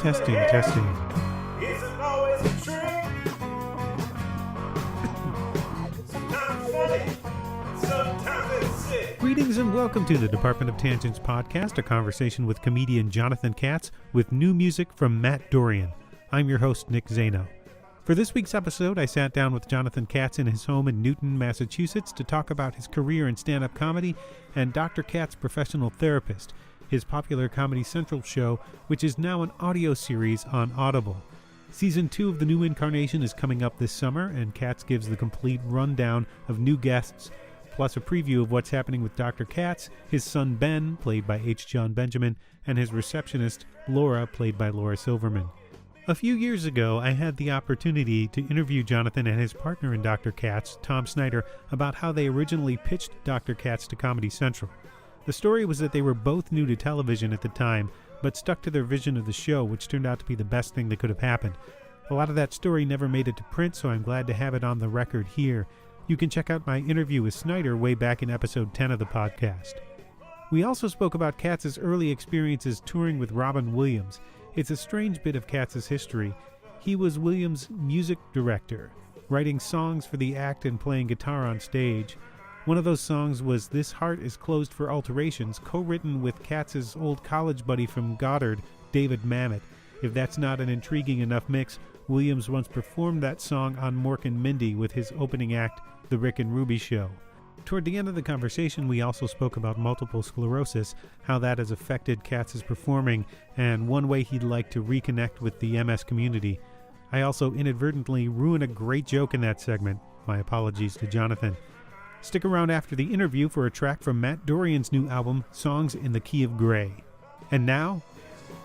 Testing, testing. Isn't always the truth. Sometimes funny, sometimes it's sick. Greetings and welcome to the Department of Tangents podcast, a conversation with comedian Jonathan Katz with new music from Matt Dorrien. I'm your host, Nick Zano. For this week's episode, I sat down with Jonathan Katz in his home in Newton, Massachusetts to talk about his career in stand-up comedy and Dr. Katz, Professional Therapist, his popular Comedy Central show, which is now an audio series on Audible. Season 2 of the new incarnation is coming up this summer, and Katz gives the complete rundown of new guests, plus a preview of what's happening with Dr. Katz, his son Ben, played by Jon Benjamin, and his receptionist, Laura, played by Laura Silverman. A few years ago, I had the opportunity to interview Jonathan and his partner in Dr. Katz, Tom Snyder, about how they originally pitched Dr. Katz to Comedy Central. The story was that they were both new to television at the time, but stuck to their vision of the show, which turned out to be the best thing that could have happened. A lot of that story never made it to print, so I'm glad to have it on the record here. You can check out my interview with Snyder way back in episode 10 of the podcast. We also spoke about Katz's early experiences touring with Robin Williams. It's a strange bit of Katz's history. He was Williams' music director, writing songs for the act and playing guitar on stage. One of those songs was This Heart is Closed for Alterations, co-written with Katz's old college buddy from Goddard, David Mamet. If that's not an intriguing enough mix, Williams once performed that song on Mork and Mindy with his opening act, The Rick and Ruby Show. Toward the end of the conversation, we also spoke about multiple sclerosis, how that has affected Katz's performing, and one way he'd like to reconnect with the MS community. I also inadvertently ruined a great joke in that segment. My apologies to Jonathan. Stick around after the interview for a track from Matt Dorrien's new album, Songs in the Key of Gray. And now,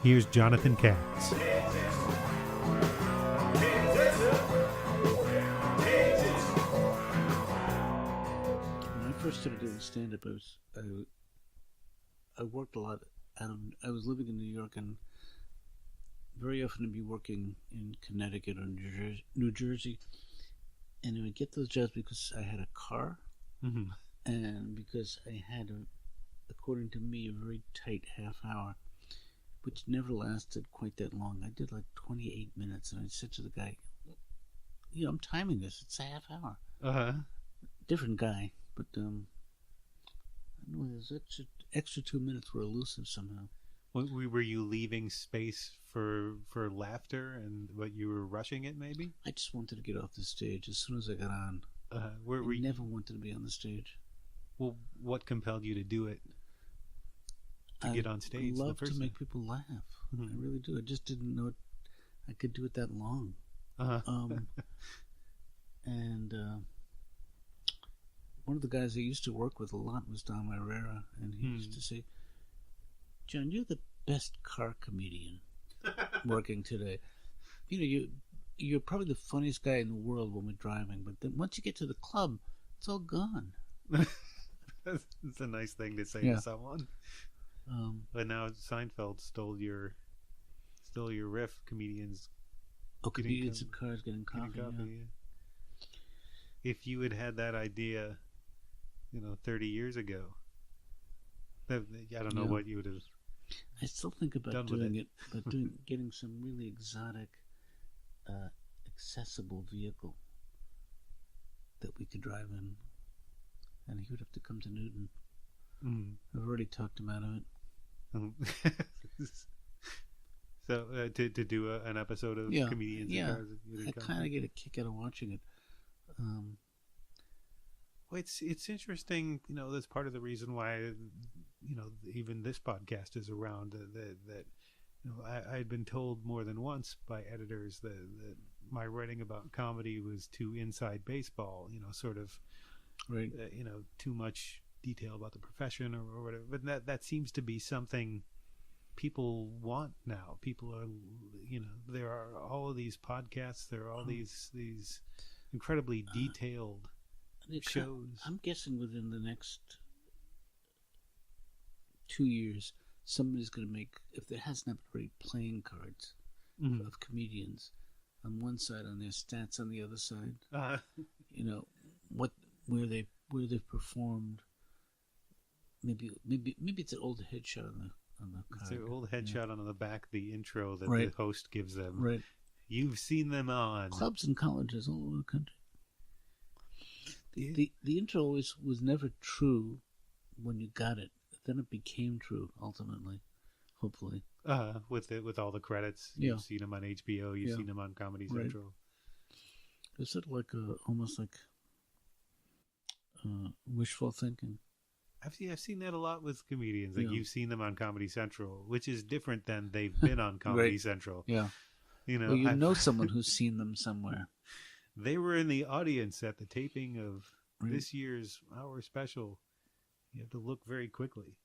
here's Jonathan Katz. I first started doing stand-up, I worked a lot. I was living in New York, and very often I'd be working in Connecticut or New Jersey, and I would get those jobs because I had a car, and because I had, according to me, a very tight half hour, which never lasted quite that long. I did like 28 minutes, and I said to the guy, I'm timing this. It's a half hour. Different guy. But I don't know, those extra 2 minutes were elusive somehow. Were you leaving space for laughter, and what you were rushing it maybe? I just wanted to get off the stage as soon as I got on. I never wanted to be on the stage. Well, what compelled you to do it? To get on stage? I love to make people laugh. I really do. I just didn't know I could do it that long. One of the guys I used to work with a lot was Don Herrera, and he used to say, "John, you're the best car comedian working today. You're probably the funniest guy in the world when we're driving, but then once you get to the club, it's all gone." It's a nice thing to say to someone. But now Seinfeld stole your riff. Comedians in cars getting coffee. Yeah. If you had that idea 30 years ago, I don't know what you would have. I still think about doing it, but getting some really exotic, accessible vehicle that we could drive in, and he would have to come to Newton. I've already talked him out of it. So to do an episode of Comedians in Cars, I kind of get a kick out of watching it. Well, it's interesting, that's part of the reason why, even this podcast is around, that I had been told more than once by editors that my writing about comedy was too inside baseball, sort of, right. Too much detail about the profession or whatever. But that seems to be something people want now. People are, there are all of these podcasts, there are all these incredibly detailed shows. I'm guessing within the next 2 years, somebody's going to make, if there hasn't already, playing cards of comedians on one side, on their stats on the other side. Where they've performed. Maybe it's an old headshot on the It's card. their old headshot on the back, the intro that Right. the host gives them. Right. You've seen them on. Clubs and colleges all over the country. Yeah. The intro always was never true when you got it. Then it became true ultimately, hopefully. With all the credits. Yeah. You've seen them on HBO. You've Yeah. seen them on Comedy Right. Central. Is it like almost like wishful thinking? I've seen that a lot with comedians. Like Yeah. you've seen them on Comedy Central, which is different than they've been on Comedy Right. Central. Yeah. You know, Well, you I've- know someone who's seen them somewhere. They were in the audience at the taping of Right. this year's Hour Special. You have to look very quickly.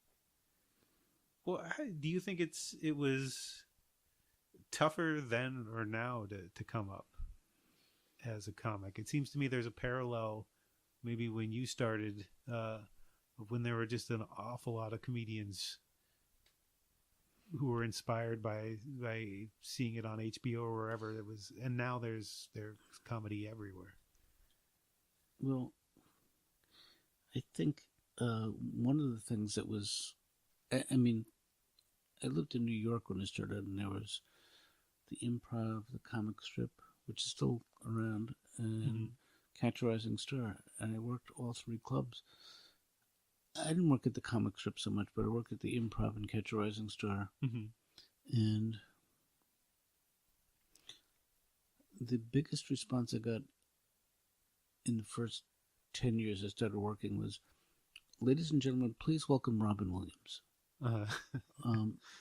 Well, do you think it was tougher then or now to come up as a comic? It seems to me there's a parallel maybe when you started, when there were just an awful lot of comedians who were inspired by seeing it on HBO or wherever it was, and now there's comedy everywhere. Well, I think one of the things that was, I mean, I lived in New York when I started, and there was the Improv, the comic strip, which is still around, and Catch a Rising Star, and I worked all three clubs. I didn't work at the comic strip so much, but I worked at the Improv and Catch a Rising Star, and the biggest response I got in the first 10 years I started working was, "Ladies and gentlemen, please welcome Robin Williams,"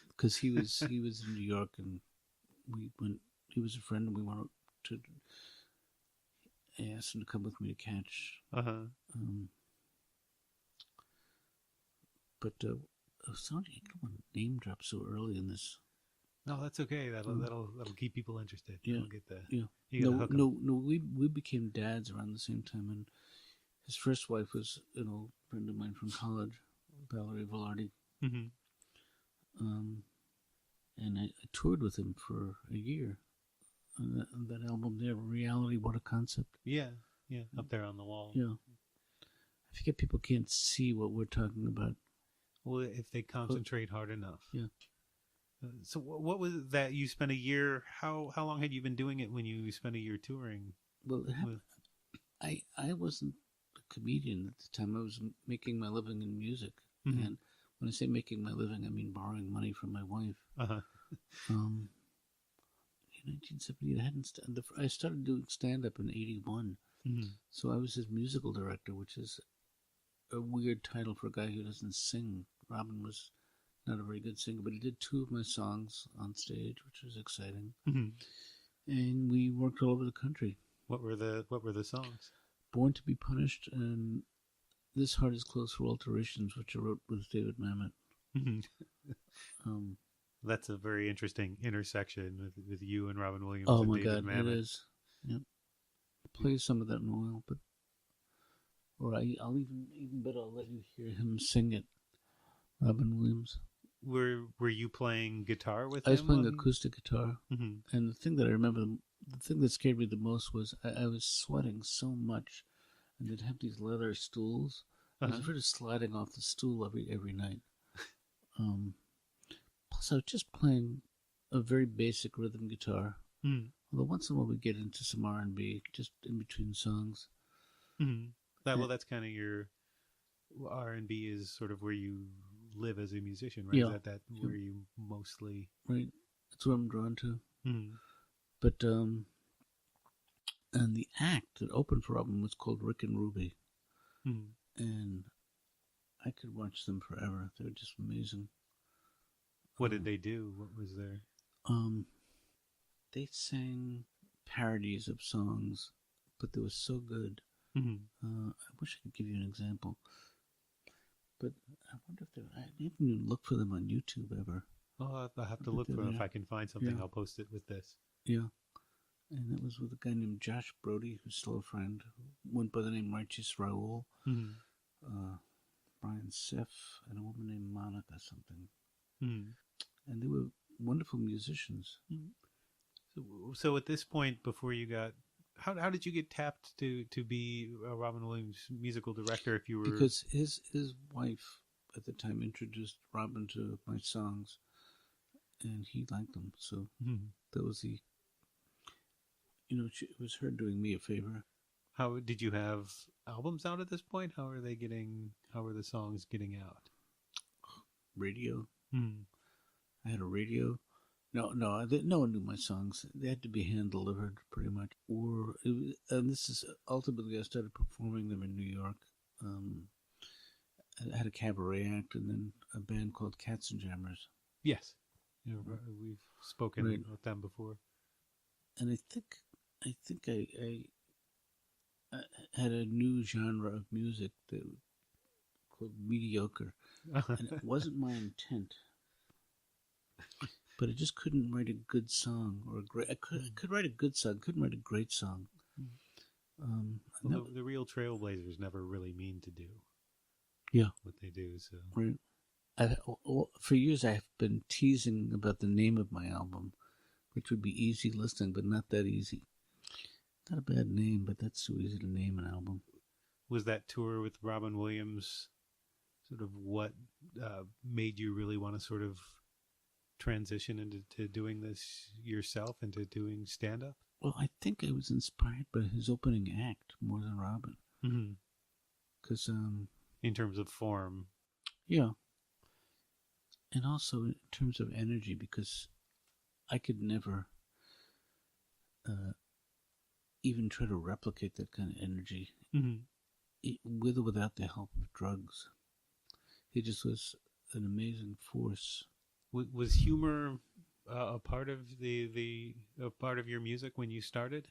because he was in New York, and we went. He was a friend, and we went to. I asked him to come with me to catch. But sorry, I don't want to name drop so early in this. No, that's okay. That'll keep people interested. Yeah. We'll get the Yeah. you gotta hook 'em. No. We became dads around the same time, and his first wife was an old friend of mine from college, Valerie Velarde. And I toured with him for a year on that album there, Reality, What a Concept. Yeah, up there on the wall. Yeah. I forget people can't see what we're talking about. Well, if they concentrate hard enough. Yeah. So what was that? You spent a year. How long had you been doing it when you spent a year touring? Well, I wasn't a comedian at the time. I was making my living in music. And when I say making my living, I mean borrowing money from my wife. In 1978, I started doing stand-up in 81. So I was his musical director, which is a weird title for a guy who doesn't sing. Robin was not a very good singer, but he did 2 of my songs on stage, which was exciting. And we worked all over the country. What were the songs? Born to be Punished and This Heart is Closed for Alterations, which I wrote with David Mamet. That's a very interesting intersection with you and Robin Williams. Oh and my David God, Mamet. it is. Yep. Play some of that in a while, but I'll even better. I'll let you hear him sing it. Robin Williams. Were you playing guitar with him? I was playing acoustic guitar, Mm-hmm. and the thing that I remember, the thing that scared me the most was I was sweating so much, and they'd have these leather stools. I was afraid of sliding off the stool every night. Plus, I was just playing a very basic rhythm guitar. Although once in a while we get into some R&B, just in between songs. That's kind of your R&B is sort of where you live as a musician, right? Yeah. Is that where you mostly... Right. That's what I'm drawn to. Mm-hmm. But, and the act that opened for Robin was called Rick and Ruby. And I could watch them forever. They were just amazing. What did they do? What was their... They sang parodies of songs, but they were so good. I wish I could give you an example. But I wonder if I didn't even look for them on YouTube ever. Oh, I'll have to look for them. If I can find something, I'll post it with this. Yeah. And that was with a guy named Josh Brody, who's still a friend, who went by the name Righteous Raoul. Brian Seff, and a woman named Monica something. And they were wonderful musicians. So at this point, before you got... How did you get tapped to be Robin Williams' musical director if you were... Because his wife at the time introduced Robin to my songs, and he liked them. So that was the, it was her doing me a favor. How did you have albums out at this point? How are the songs getting out? Radio. I had a radio. No one knew my songs. They had to be hand delivered, pretty much. And this is ultimately I started performing them in New York. I had a cabaret act, and then a band called Katz and Jammers. Yes, we've spoken about them before. And I think I had a new genre of music called mediocre, and it wasn't my intent. But I just couldn't write a good song or a great. I could write a good song, couldn't write a great song. The real trailblazers never really mean to do. Yeah, what they do. So right. For years, I've been teasing about the name of my album, which would be easy listening, but not that easy. Not a bad name, but that's too easy to name an album. Was that tour with Robin Williams sort of what made you really want to sort of transition into doing this yourself, into doing stand-up? Well, I think I was inspired by his opening act more than Robin. Because in terms of form. Yeah. And also in terms of energy, because I could never even try to replicate that kind of energy with or without the help of drugs. It just was an amazing force. Was humor a part of a part of your music when you started?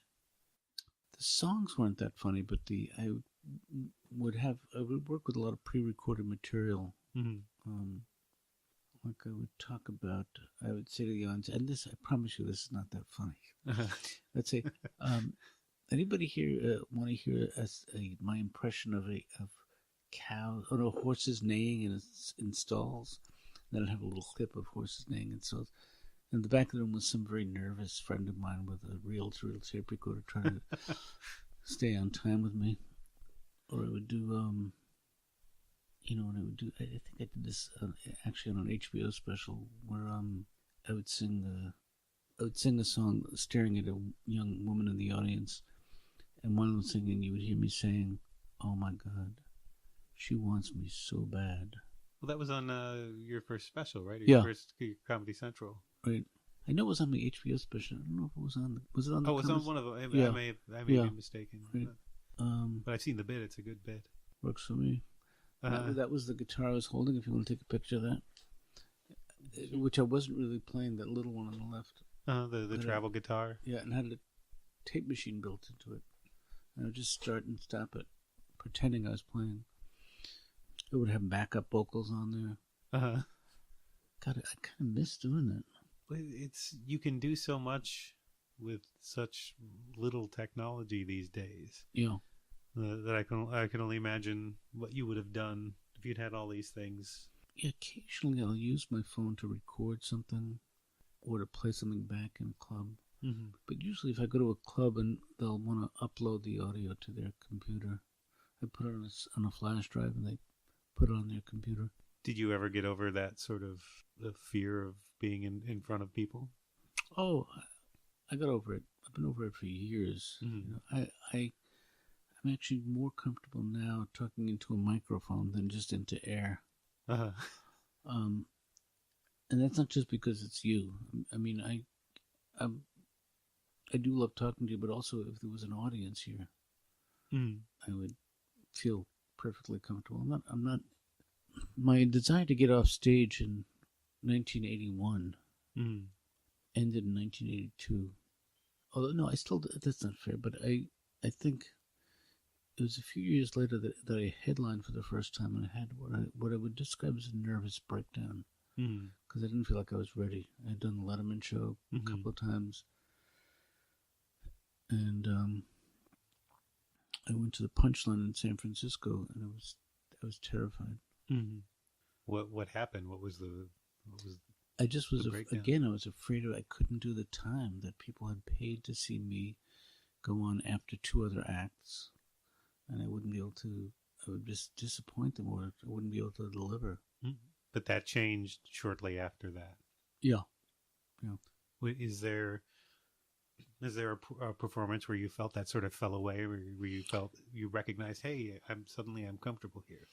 The songs weren't that funny, but I would work with a lot of pre-recorded material. Like I would talk about, I would say to the audience, and this, I promise you, this is not that funny. Let's say, anybody here want to hear my impression of cows, horses neighing in stalls? Then I'd have a little clip of horses neighing in stalls. In the back of the room was some very nervous friend of mine with a reel-to-reel tape recorder trying to stay on time with me. Or I would do, I think I did this actually on an HBO special where I would sing a song staring at a young woman in the audience, and while I was singing, you would hear me saying, "Oh my God, she wants me so bad." Well, that was on your first special, right? Your first Comedy Central. Right. I know it was on the HBO special. I don't know if it was on. Was it on? It was on one of them. I may be mistaken. Right. But I've seen the bit. It's a good bit. Works for me. That was the guitar I was holding. If you want to take a picture of that, which I wasn't really playing. That little one on the left. The travel guitar. Yeah, and had a tape machine built into it. And I would just start and stop it, pretending I was playing. It would have backup vocals on there. God, I kind of miss doing that. You can do so much with such little technology these days. Yeah. That I can only imagine what you would have done if you'd had all these things. Yeah, occasionally I'll use my phone to record something or to play something back in a club. But usually if I go to a club and they'll want to upload the audio to their computer, I put it on a flash drive and they put it on their computer. Did you ever get over that sort of the fear of being in front of people? Oh, I got over it. I've been over it for years. I'm actually more comfortable now talking into a microphone than just into air. And that's not just because it's you. I mean, I do love talking to you, but also if there was an audience here, I would feel perfectly comfortable. I'm not. My desire to get off stage in 1981 ended in 1982. Although no, that's not fair. But I think it was a few years later that I headlined for the first time, and I had what I would describe as a nervous breakdown because I didn't feel like I was ready. I had done the Letterman show a couple of times, and I went to the Punchline in San Francisco, and I was terrified. What happened? What was I just was again. I was afraid I couldn't do the time that people had paid to see me go on after two other acts, and I wouldn't be able to. I would just disappoint them, or I wouldn't be able to deliver. But that changed shortly after that. Yeah. Is there a performance where you felt that sort of fell away, where you felt you recognized, hey, I'm comfortable here?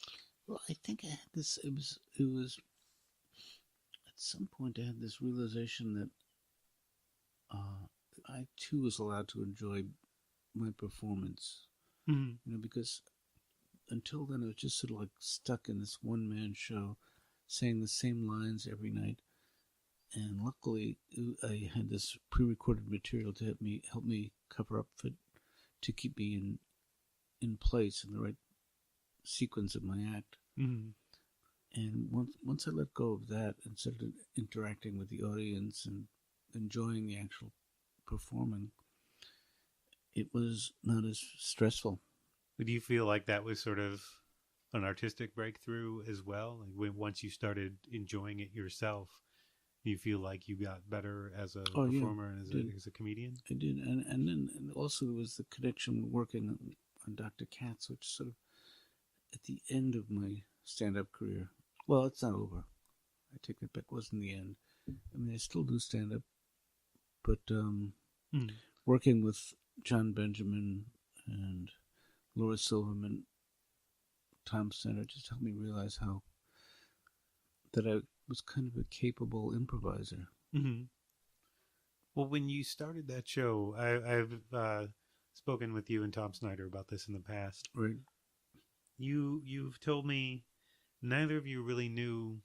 Well, I think I had this. It was at some point I had this realization that I too was allowed to enjoy my performance. Mm-hmm. Because until then I was just sort of like stuck in this one man show, saying the same lines every night. And luckily, I had this pre-recorded material to help me cover up for, to keep me in place in the right sequence of my act. Mm-hmm. And once I let go of that and started interacting with the audience and enjoying the actual performing, it was not as stressful. Do you feel like that was sort of an artistic breakthrough as well? Like once you started enjoying it yourself, do you feel like you got better as a performer and as a comedian? I did, and then also there was the connection working on Dr. Katz, which sort of at the end of my stand-up career. Well, it's not over. I take that back. It wasn't the end. I mean, I still do stand-up, but working with Jon Benjamin and Laura Silverman, Tom Center, just helped me realize that I was kind of a capable improviser. Mm-hmm. Well, when you started that show, I've spoken with you and Tom Snyder about this in the past. Right. You've told me neither of you really knew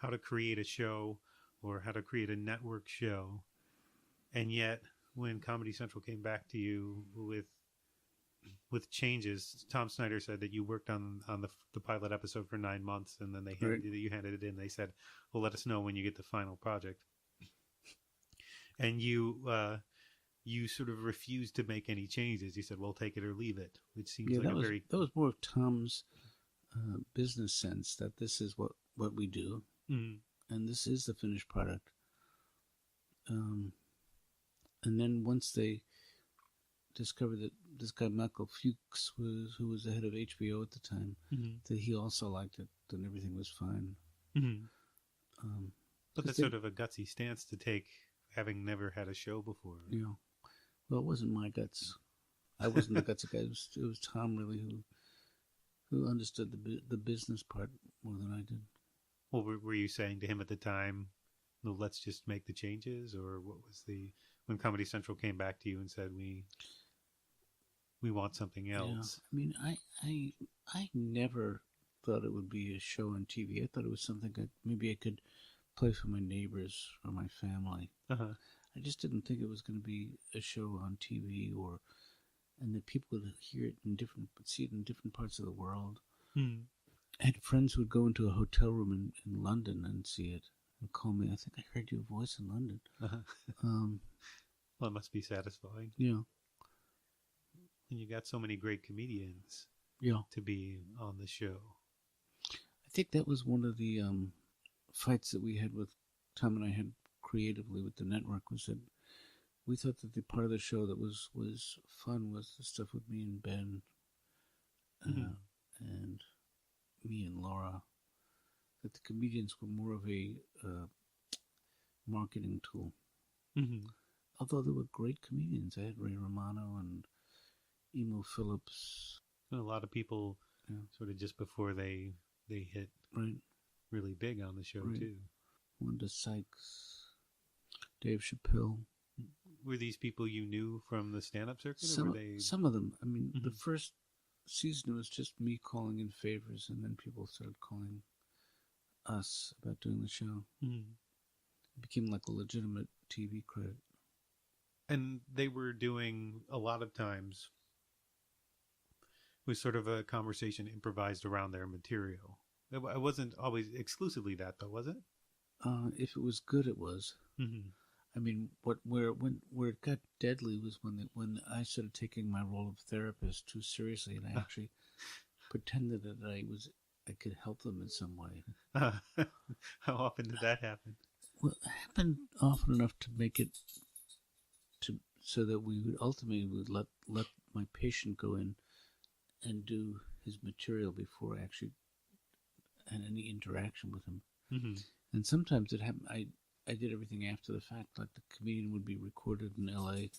how to create a show or how to create a network show, and yet when Comedy Central came back to you with changes, Tom Snyder said that you worked on the pilot episode for 9 months, and then you handed it in. They said, "Well, let us know when you get the final project." And you sort of refused to make any changes. You said, "Well, take it or leave it," which seems like that was more of Tom's business sense that this is what we do, and this is the finished product. And then once they discovered that this guy Michael Fuchs who was the head of HBO at the time, that he also liked it, then everything was fine. But that's sort of a gutsy stance to take, having never had a show before. Yeah. Well, it wasn't my guts. I wasn't the gutsy guy. It was Tom really who understood the business part more than I did. Well, were you saying to him at the time, "No, let's just make the changes," or what was when Comedy Central came back to you and said, we want something else? Yeah. I mean, I never thought it would be a show on TV. I thought it was something that maybe I could play for my neighbors or my family. I just didn't think it was going to be a show on TV, and that people would hear it see it in different parts of the world. I had friends who would go into a hotel room in London and see it and call me. I think I heard your voice in London. Well, it must be satisfying. Yeah. And you got so many great comedians to be on the show. I think that was one of the fights that we had with Tom and I had creatively with the network, was that we thought that the part of the show that was fun was the stuff with me and Ben and me and Laura, that the comedians were more of a marketing tool. Although they were great comedians. I had Ray Romano and Emo Phillips. And a lot of people sort of just before they hit really big on the show too. Wanda Sykes, Dave Chappelle. Were these people you knew from the stand-up circuit? Some of them. I mean, the first season was just me calling in favors, and then people started calling us about doing the show. It became like a legitimate TV credit. And they were doing, a lot of times, was sort of a conversation improvised around their material. It wasn't always exclusively that, though, was it? If it was good, it was. I mean, where it got deadly was when I started taking my role of therapist too seriously, and I actually pretended that I could help them in some way. How often did that happen? Well, it happened often enough to make it so that we would ultimately let my patient go in and do his material before I actually had any interaction with him. Mm-hmm. And sometimes it happened. I did everything after the fact. Like the comedian would be recorded in L.A.,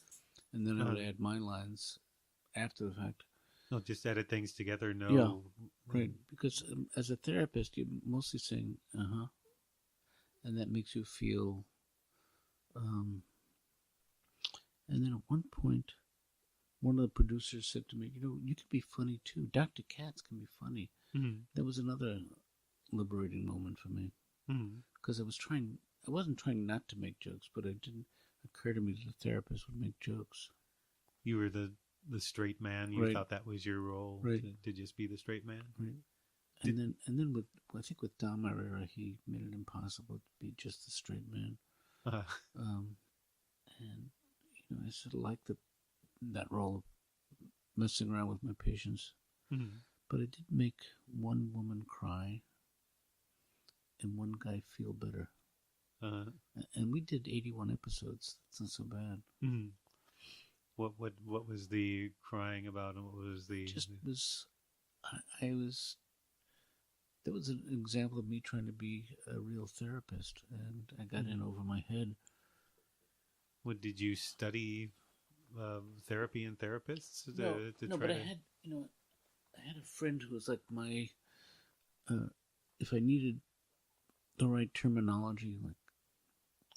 and then I would add my lines after the fact. No, just edit things together. No, Yeah, right. Because as a therapist, you're mostly saying and that makes you feel. And then at one point, one of the producers said to me, you can be funny too. Dr. Katz can be funny. Mm-hmm. That was another liberating moment for me. Because I wasn't trying not to make jokes, but it didn't occur to me that a therapist would make jokes. You were the straight man. You thought that was your role, to just be the straight man. Right. And then with I think with Dom Herrera, he made it impossible to be just the straight man. And I sort of liked that role of messing around with my patients. Mm-hmm. But it did make one woman cry and one guy feel better. And we did 81 episodes. That's not so bad. Mm-hmm. What was the crying about, and what was the? That was an example of me trying to be a real therapist, and I got in over my head. What did you study? Therapy and therapists? But I had a friend who was like my. If I needed the right terminology, like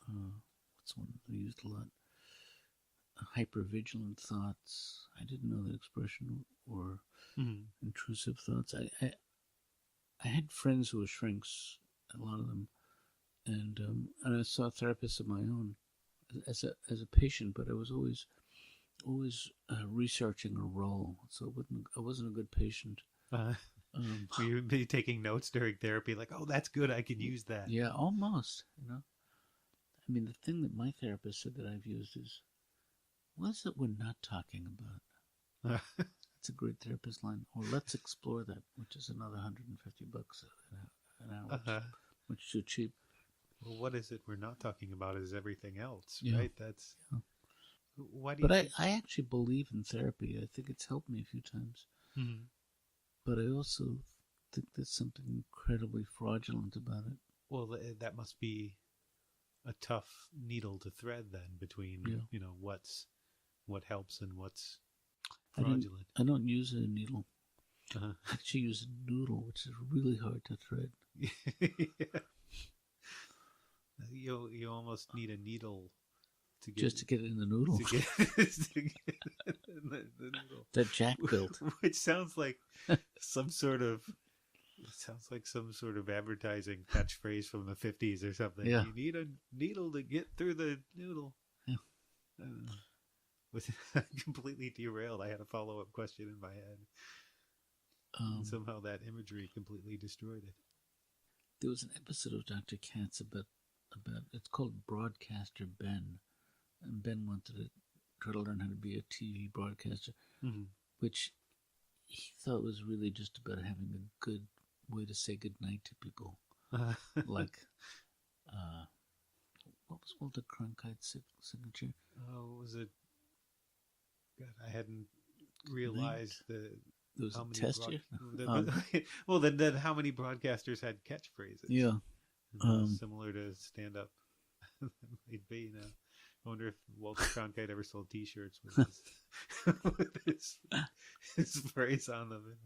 what's one I used a lot? Hypervigilant thoughts. I didn't know that expression, or intrusive thoughts. I had friends who were shrinks, a lot of them, and I saw therapists of my own as a patient, but I was always researching a role, so I wasn't a good patient. Were you be taking notes during therapy, like, oh, that's good, I can use that? Yeah, almost. I mean, the thing that my therapist said that I've used is, what is it we're not talking about? It's a great therapist line. Or let's explore that, which is another $150 an hour, which is too cheap. Well, what is it we're not talking about is everything else, yeah. right? That's why do. But I actually believe in therapy. I think it's helped me a few times. Mm-hmm. But I also think there's something incredibly fraudulent about it. Well, that must be a tough needle to thread then between what helps and what's fraudulent. I don't use a needle. Uh-huh. I actually use a noodle, which is really hard to thread. Yeah. You almost need a needle to get to get it in the noodle. To get in the noodle. That Jack built, which sounds like some sort of advertising catchphrase from the 50s or something. Yeah. You need a needle to get through the noodle. Yeah. Was completely derailed. I had a follow-up question in my head. Somehow that imagery completely destroyed it. There was an episode of Dr. Katz about it's called Broadcaster Ben, and Ben wanted to try to learn how to be a TV broadcaster, which he thought was really just about having a good way to say goodnight to people, like what was Walter Cronkite's signature? Oh, was it? God, I hadn't realized there was a test here. Well, then how many broadcasters had catchphrases? Yeah. Similar to stand-up. They'd be, I wonder if Walter Cronkite ever sold T-shirts with his phrase on them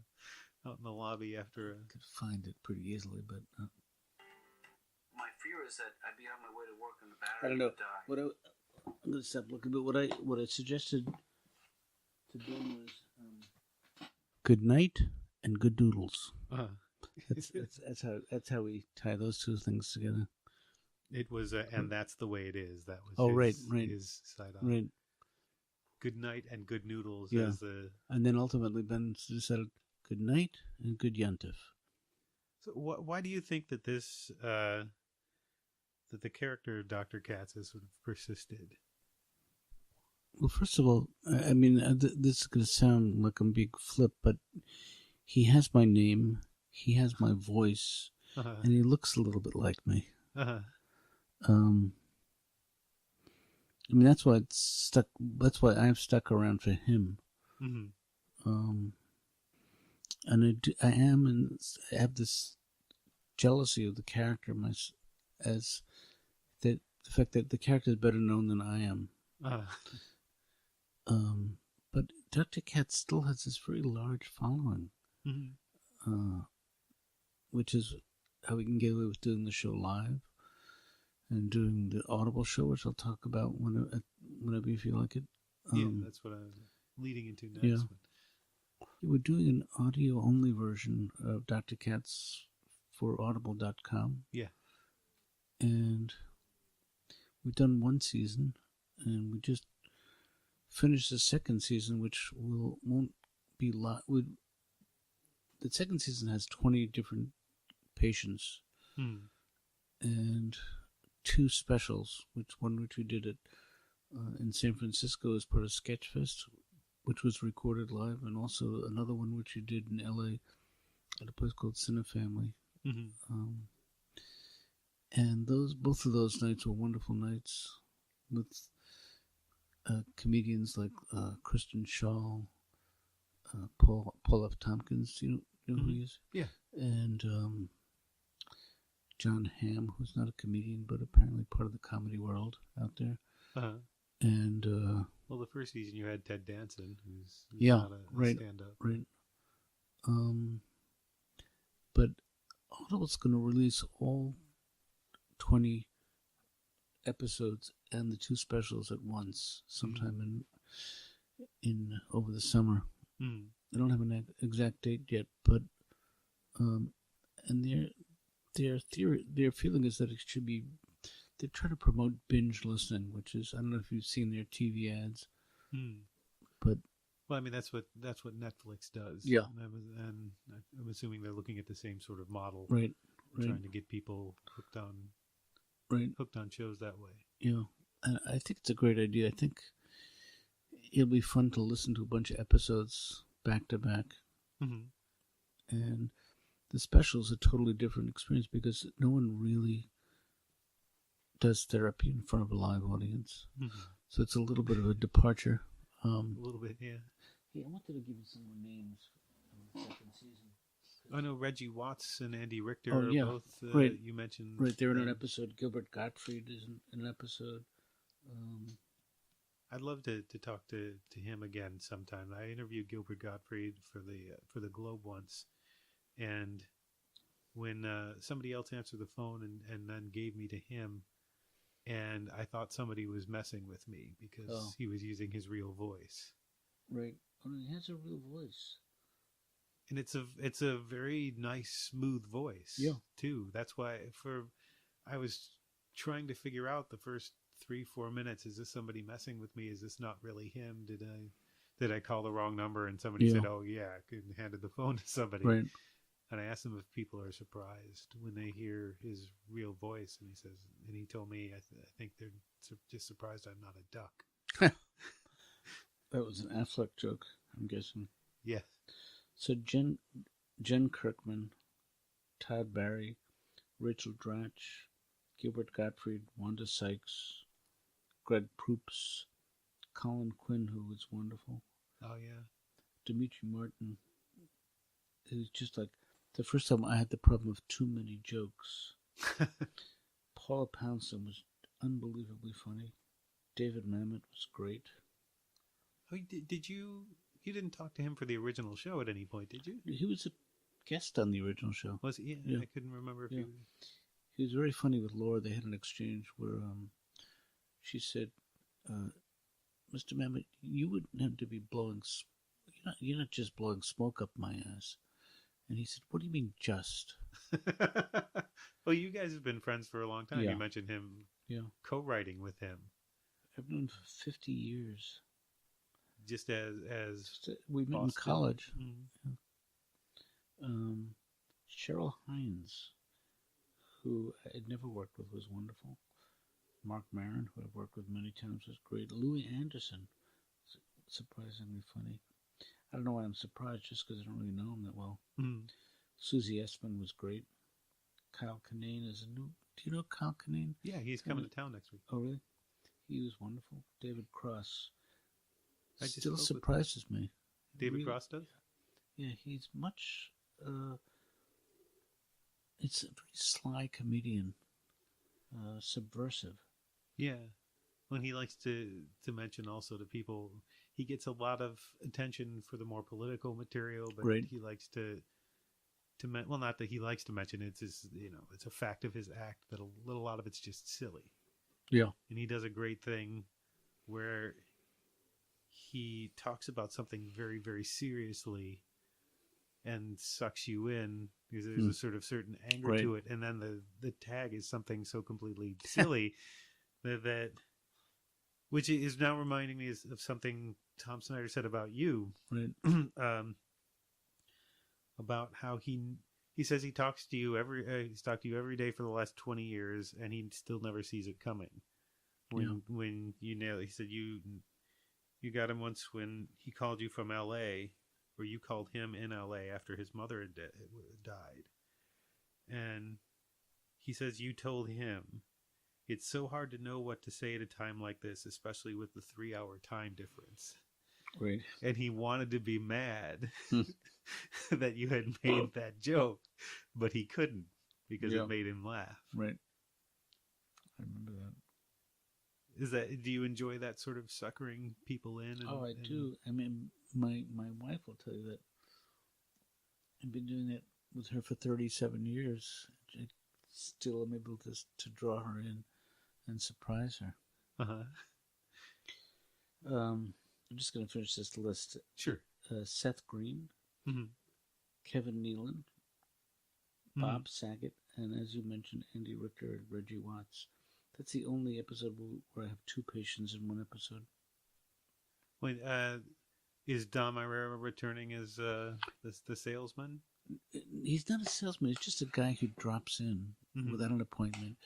out in the lobby after. I could find it pretty easily, but my fear is that I'd be on my way to work and the battery would die. I'm going to stop looking. But what I suggested to Ben was good night and good doodles. That's how we tie those two things together. It was, and that's the way it is. That was right. His side on. Right. Good night and good noodles. Yeah. As the... And then ultimately Ben decided good night and good yantif. So why do you think that this that the character of Dr. Katz has sort of persisted? Well, first of all, I mean, this is going to sound like I'm being flip, but he has my name, he has my voice, and he looks a little bit like me. I mean, that's why it's stuck. That's why I've stuck around for him. Mm-hmm. And I have this jealousy of the character, as that the fact that the character is better known than I am. But Dr. Katz still has this very large following, which is how we can get away with doing the show live and doing the Audible show, which I'll talk about whenever you feel like it. Yeah, that's what I was leading into next. Yeah. We're doing an audio-only version of Dr. Katz for Audible.com. Yeah. And we've done one season, and we just finished the second season, which won't be live. The second season has 20 different patients and 2 specials, which we did it in San Francisco as part of Sketchfest, which was recorded live, and also another one which we did in LA at a place called Cinefamily. And both of those nights were wonderful nights with comedians like Kristen Shaw, Paul F. Tompkins. You know who he is? Yeah. And John Hamm, who's not a comedian, but apparently part of the comedy world out there. And well, the first season you had Ted Danson, who's not a stand-up. Right. But Audible's going to release all 20 episodes and the 2 specials at once, sometime in over the summer. I don't have an exact date yet, but and their feeling is that it should be. They try to promote binge listening, which is, I don't know if you've seen their TV ads, but well, I mean that's what Netflix does. Yeah, and I'm assuming they're looking at the same sort of model, right. Trying to get people hooked on shows that way. Yeah, and I think it's a great idea. I think it'll be fun to listen to a bunch of episodes back to back, and the special is a totally different experience because no one really does therapy in front of a live audience. So it's a little bit of a departure. A little bit, yeah. Hey, I wanted to give you some more names from the second season. I know Reggie Watts and Andy Richter are both, right. You mentioned. Right, they're in an episode. Gilbert Gottfried is in an episode. I'd love to talk to him again sometime. I interviewed Gilbert Gottfried for the Globe once, and when somebody else answered the phone and then gave me to him, and I thought somebody was messing with me because he was using his real voice. Right. Oh, he has a real voice. And it's a very nice, smooth voice. Yeah. Too. That's why I was trying to figure out the first 3-4 minutes. Is this somebody messing with me? Is this not really him? Did I call the wrong number? And somebody said, "Oh yeah," and handed the phone to somebody. Right. And I asked him if people are surprised when they hear his real voice, and he told me, I think they're just surprised I'm not a duck. That was an Affleck joke, I'm guessing. Yeah. So Jen Kirkman, Todd Barry, Rachel Dratch, Gilbert Gottfried, Wanda Sykes, Greg Proops, Colin Quinn, who was wonderful. Oh yeah. Dimitri Martin. It was just like the first time I had the problem of too many jokes. Paula Poundstone was unbelievably funny. David Mamet was great. Oh, did you didn't talk to him for the original show at any point, did you? He was a guest on the original show. Was he? Yeah. I couldn't remember if he was. He was very funny with Laura. They had an exchange where she said, Mr. Mamet, you wouldn't have to be blowing... You're not just blowing smoke up my ass. And he said, what do you mean, just? Well, you guys have been friends for a long time. Yeah. You mentioned him co-writing with him. I've known him for 50 years. Just as we met in college. Mm-hmm. Cheryl Hines, who I had never worked with, was wonderful. Mark Maron, who I've worked with many times, was great. Louis Anderson, surprisingly funny. I don't know why I'm surprised, just because I don't really know him that well. Susie Essman was great. Kyle Kinane is a new... Do you know Kyle Kinane? Yeah, he's coming to town next week. Oh, really? He was wonderful. David Cross still surprises me. David Cross does? Yeah, he's much It's a very sly comedian, subversive. Yeah. When he likes to mention also to people, he gets a lot of attention for the more political material, but Right. he likes to well, not that he likes to mention it, it's his, it's a fact of his act that a lot of it's just silly. Yeah. And he does a great thing where he talks about something very, very seriously and sucks you in because there's a sort of certain anger to it, and then the tag is something so completely silly that which is now reminding me of something Tom Snyder said about you, Right. about how he says he talks to you he's talked to you every day for the last 20 years, and he still never sees it coming. When you nail it, he said you got him once when he called you from L.A., or you called him in L.A. after his mother had died, and he says you told him, "It's so hard to know what to say at a time like this, especially with the 3-hour time difference." Right. And he wanted to be mad that you had made that joke, but he couldn't because it made him laugh. Right. I remember that. Do you enjoy that sort of suckering people in? I do. I mean, my wife will tell you that I've been doing it with her for 37 years. I still am able to draw her in and surprise her. Uh-huh. I'm just going to finish this list. Sure. Seth Green, Kevin Nealon, Bob Saget, and as you mentioned, Andy Richter and Reggie Watts. That's the only episode where I have two patients in one episode. Wait, is Dom Irera returning as the salesman? He's not a salesman. He's just a guy who drops in without an appointment,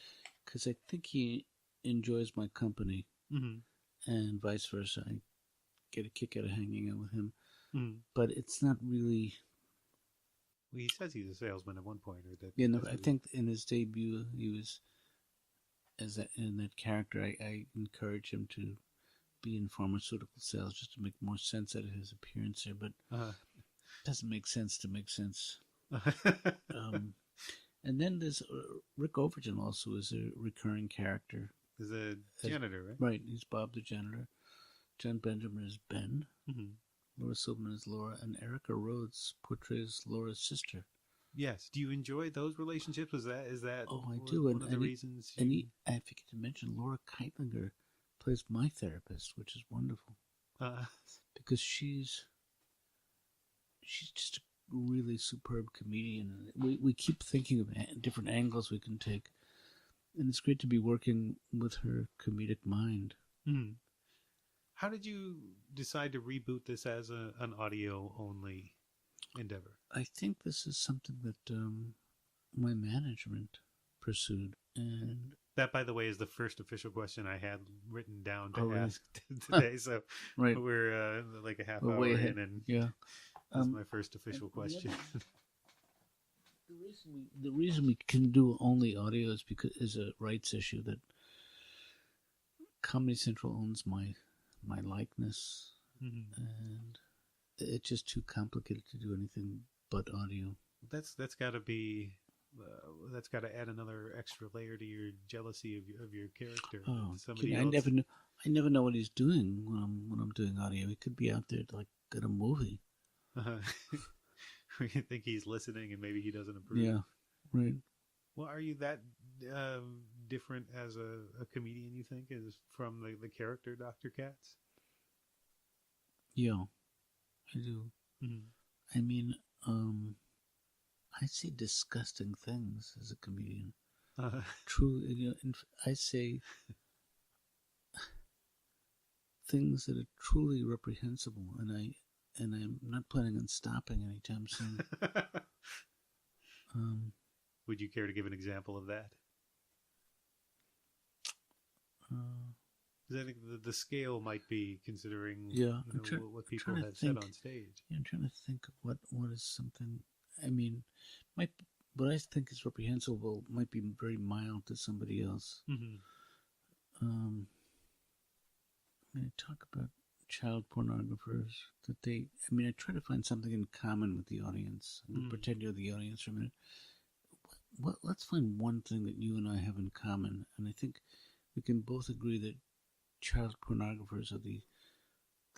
because I think he enjoys my company, and vice versa. I get a kick out of hanging out with him, but it's not really. Well, he says he's a salesman at one point, or that. Yeah, no. I think in his debut, he was in that character. I encourage him to be in pharmaceutical sales just to make more sense out of his appearance here, but it doesn't make sense to make sense. And then there's Rick Overton also is a recurring character. He's a janitor, right? Right, he's Bob the janitor. Jon Benjamin is Ben. Laura Silverman is Laura, and Erica Rhodes portrays Laura's sister. Yes. Do you enjoy those relationships? Is that? Oh, I do. One of the reasons. I forget to mention Laura Keitlinger plays my therapist, which is wonderful because she's just a really superb comedian. We keep thinking of different angles we can take, and it's great to be working with her comedic mind. How did you decide to reboot this as an audio-only endeavor? I think this is something that my management pursued. And that, by the way, is the first official question I had written down to ask today. So we're like a half hour in, and that's my first official question. The reason we can do only audio is because is a rights issue that Comedy Central owns my likeness, and it's just too complicated to do anything but audio. That's got to be that's got to add another extra layer to your jealousy of your character. Oh, I never know what he's doing when I'm doing audio. He could be out there like at a movie. You think he's listening and maybe he doesn't approve. Yeah, right. Well, are you that different as a comedian, you think, is from the character Dr. Katz? Yeah, I do. I mean, I say disgusting things as a comedian. Truly, I say things that are truly reprehensible, and I'm not planning on stopping anytime soon. Would you care to give an example of that? Because I think the scale might be considering what people have said on stage. Yeah, I'm trying to think of what is something. I mean, what I think is reprehensible might be very mild to somebody else. When I talk about child pornographers, I try to find something in common with the audience. Pretend you're the audience for a minute. let's find one thing that you and I have in common, and I think we can both agree that child pornographers are the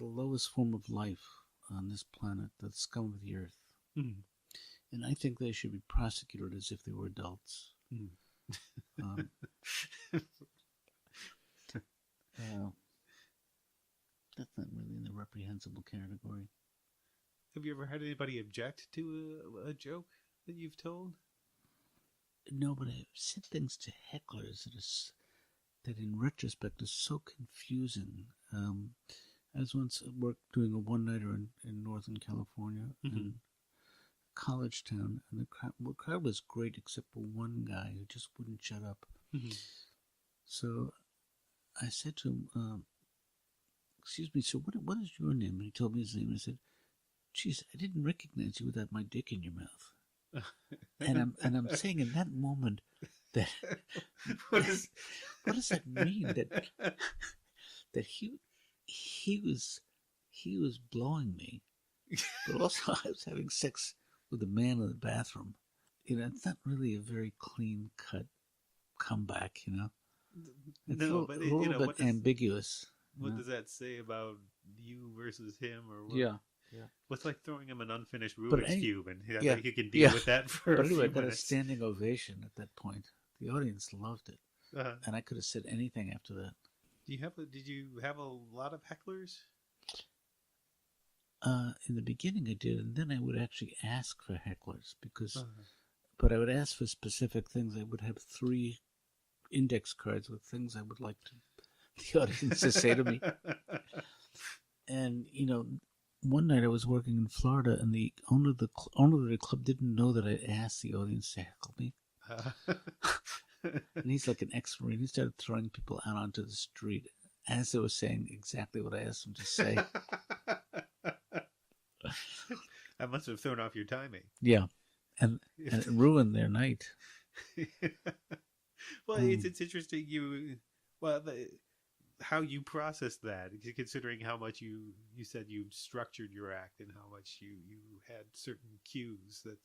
lowest form of life on this planet, the scum of the earth. Mm. And I think they should be prosecuted as if they were adults. Mm. That's not really in the reprehensible category. Have you ever had anybody object to a joke that you've told? No, but I've said things to hecklers that in retrospect is so confusing. I was once doing a one-nighter in Northern California, in a college town, and the crowd was great except for one guy who just wouldn't shut up. Mm-hmm. So I said to him, "Excuse me, sir, what is your name?" And he told me his name. I said, "Geez, I didn't recognize you without my dick in your mouth." and I'm saying in that moment that what does that mean? That he was blowing me, but also I was having sex with a man in the bathroom. It's not really a very clean cut comeback. It's a little bit ambiguous. What does that say about you versus him, or what? Yeah. What's like throwing him an unfinished Rubik's Cube, and he can deal Yeah. with that for But a few anyway, I got a minutes. standing ovation at that point. The audience loved it, and I could have said anything after that. Did you have a lot of hecklers? In the beginning, I did, and then I would actually ask for hecklers but I would ask for specific things. I would have 3 index cards with things I would like the audience to say to me. And one night I was working in Florida, and the owner of the club didn't know that I asked the audience to heckle me. And he's like an ex-Marine. He started throwing people out onto the street as they were saying exactly what I asked them to say. That must have thrown off your timing. Yeah, and it ruined their night. Well, it's interesting. How you process that, considering how much you said you structured your act and how much you had certain cues that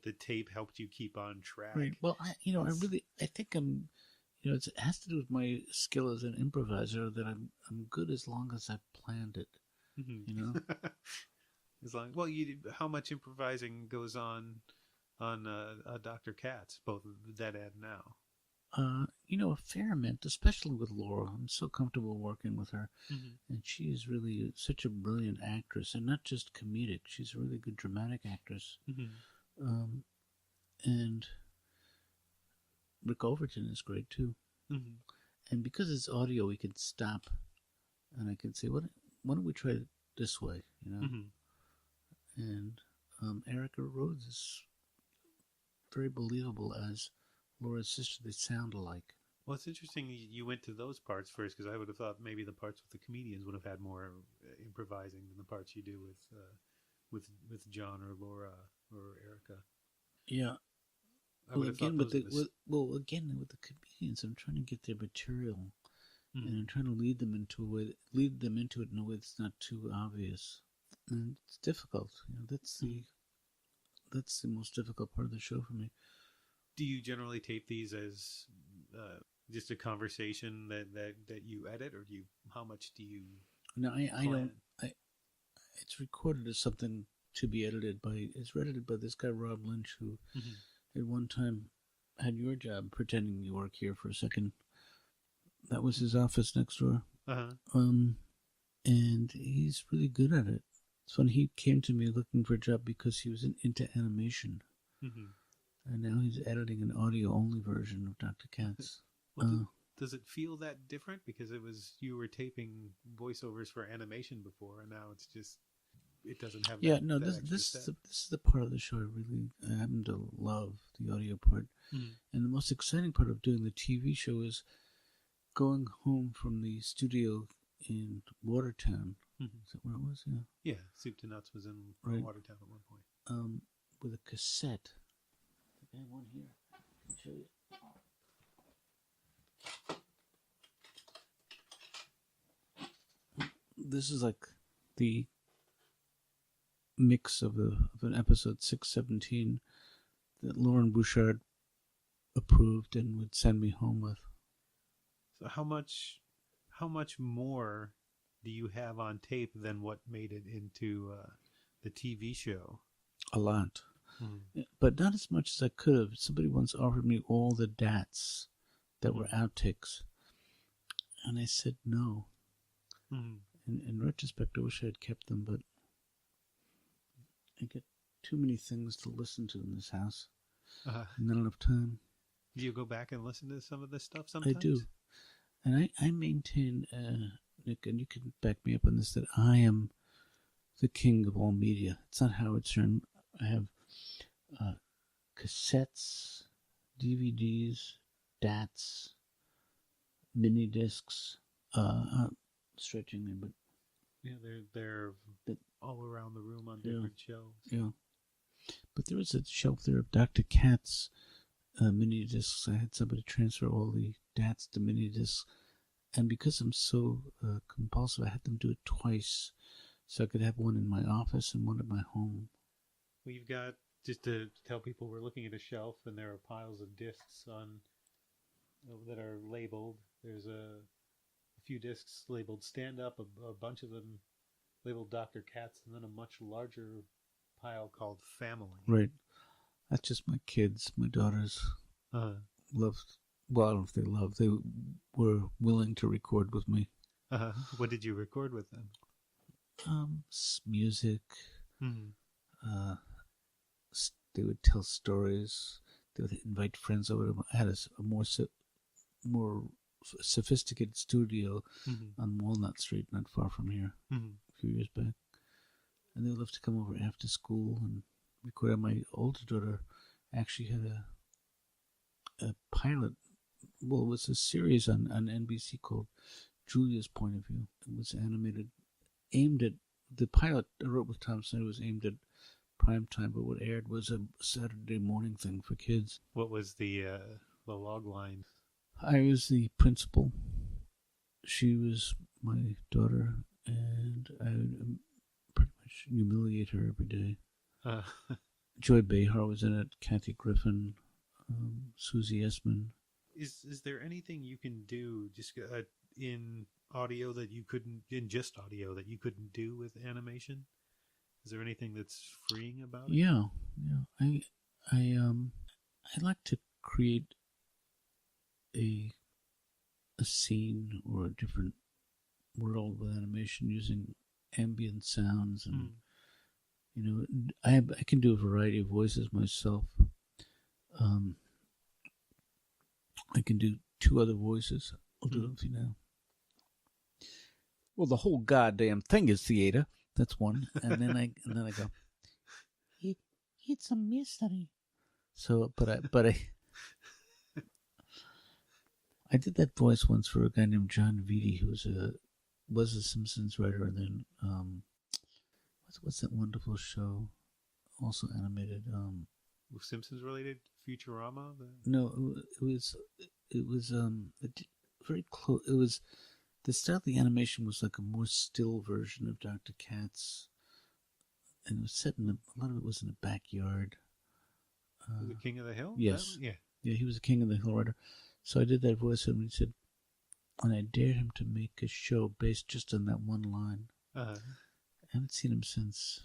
the tape helped you keep on track. Right. Well, I think it has to do with my skill as an improviser that I'm good as long as I've planned it. Mm-hmm. As long, how much improvising goes on Dr. Katz, both then and now? A fair amount, especially with Laura. I'm so comfortable working with her, and she is really such a brilliant actress, and not just comedic. She's a really good dramatic actress. And Rick Overton is great too. And because it's audio, we can stop, and I can say, "Why don't we try it this way?" And Erica Rhodes is very believable as Laura's sister. They sound alike. Well, it's interesting you went to those parts first, because I would have thought maybe the parts with the comedians would have had more improvising than the parts you do with John or Laura or Erica. Yeah. Again with the comedians, I'm trying to get their material, and I'm trying to lead them into it in a way that's not too obvious, and it's difficult. That's the most difficult part of the show for me. Do you generally tape these as just a conversation that you edit, or how much do you? No, I don't. It's recorded as something to be edited by. It's edited by this guy Rob Lynch, who at one time had your job pretending you work here for a second. That was his office next door. And he's really good at it. It's funny, he came to me looking for a job because he was into animation. And now he's editing an audio-only version of Dr. Katz. Does it feel that different? Because you were taping voiceovers for animation before, and now it doesn't have. Yeah, no. This is the part of the show I happen to love, the audio part. And the most exciting part of doing the TV show is going home from the studio in Watertown. Is that where it was? Yeah. Soup to Nuts was in Watertown at one point. With a cassette. I have one here. I can show you. This is like the mix of an episode 617 that Lauren Bouchard approved and would send me home with. So how much more do you have on tape than what made it into the TV show? A lot. But not as much as I could have. Somebody once offered me all the DATs that were outtakes. And I said no. In retrospect, I wish I had kept them, but I get too many things to listen to in this house. Not enough time. Do you go back and listen to some of this stuff sometimes? I do. And I maintain, Nick, and you can back me up on this, that I am the king of all media. It's not Howard Stern. I have cassettes, DVDs, DATs, mini discs, stretching them, but yeah, they're all around the room on different shelves. Yeah, but there was a shelf there of Dr. Katz mini discs. I had somebody transfer all the DATs to mini discs, and because I'm so compulsive, I had them do it twice, so I could have one in my office and one at my home. We've got, just to tell people, we're looking at a shelf, and there are piles of discs that are labeled. There's a few discs labeled Stand Up, a bunch of them labeled Dr. Katz, and then a much larger pile called Family. Right. That's just my kids, my daughters. Loved. Well, I don't know if they loved. They were willing to record with me. What did you record with them? Music. They would tell stories. They would invite friends over. I had a more sophisticated studio on Walnut Street, not far from here, a few years back. And they would love to come over after school and record. My older daughter actually had a pilot. Well, it was a series on NBC called Julia's Point of View. It was animated, aimed at the pilot I wrote with Tom Snyder was aimed at prime time, but what aired was a Saturday morning thing for kids. What was the log line? I was the principal. She was my daughter, and I would pretty much humiliate her every day. Joy Behar was in it, Kathy Griffin, Susie Essman. Is there anything you can do just in audio that you couldn't, in just audio, that you couldn't do with animation? Is there anything that's freeing about it? Yeah. I like to create a scene or a different world with animation using ambient sounds, and I can do a variety of voices myself. I can do 2 other voices. I'll do them for you now. Well, the whole goddamn thing is theater. That's one, and then I go. It's a mystery. So, but I did that voice once for a guy named John Vitti, who was a Simpsons writer, and then what's that wonderful show, also animated? Simpsons related? Futurama? No, it was very close. It was, the style of the animation was like a more still version of Dr. Katz, and it was set in a lot of it was in a backyard. The King of the Hill? Yes. Yeah, he was a King of the Hill writer. So I did that voice, and he said, and I dared him to make a show based just on that one line. I haven't seen him since.